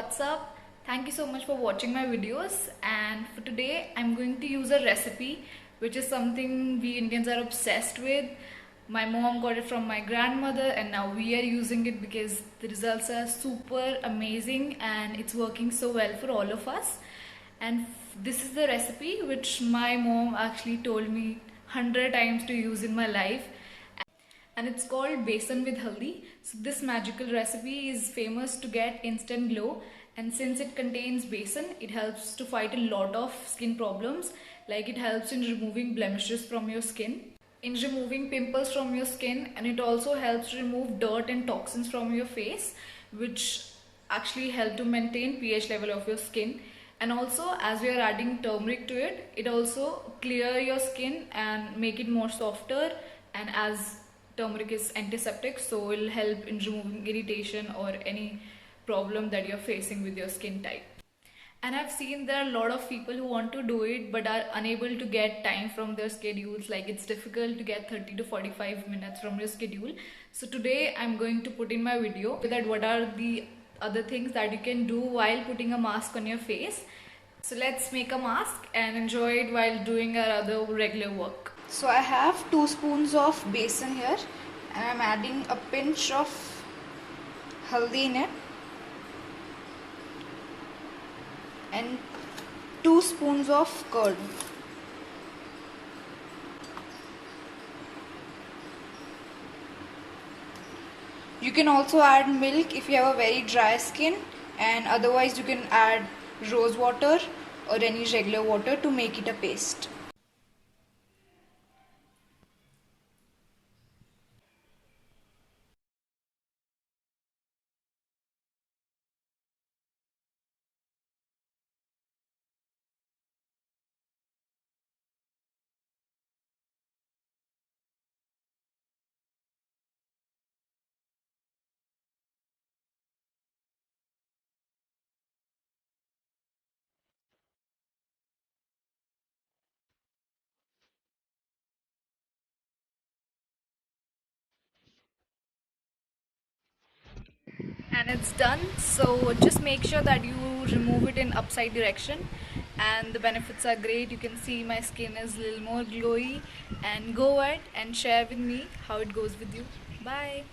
what's up? Thank you so much for watching my videos, and for today I'm going to use a recipe which is something we Indians are obsessed with. My mom got it from my grandmother and now we are using it because the results are super amazing and it's working so well for all of us. And this is the recipe which my mom actually told me 100 times to use in my life, and it's called Besan with Haldi. So this magical recipe is famous to get instant glow, and since it contains besan, it helps to fight a lot of skin problems. Like, it helps in removing blemishes from your skin, in removing pimples from your skin, and it also helps remove dirt and toxins from your face, which actually help to maintain pH level of your skin. And also, as we are adding turmeric to it, it also clear your skin and make it more softer, and as turmeric is antiseptic, so it will help in removing irritation or any problem that you're facing with your skin type. And I've seen there are a lot of people who want to do it but are unable to get time from their schedules. Like, it's difficult to get 30 to 45 minutes from your schedule. So today I'm going to put in my video that what are the other things that you can do while putting a mask on your face. So let's make a mask and enjoy it while doing our other regular work. So I have 2 spoons of besan here, and I'm adding a pinch of haldi in it and 2 spoons of curd. You can also add milk if you have a very dry skin, and otherwise you can add rose water or any regular water to make it a paste. And it's done. So just make sure that you remove it in upside direction, and the benefits are great. You can see my skin is a little more glowy, and go ahead and share with me how it goes with you. Bye.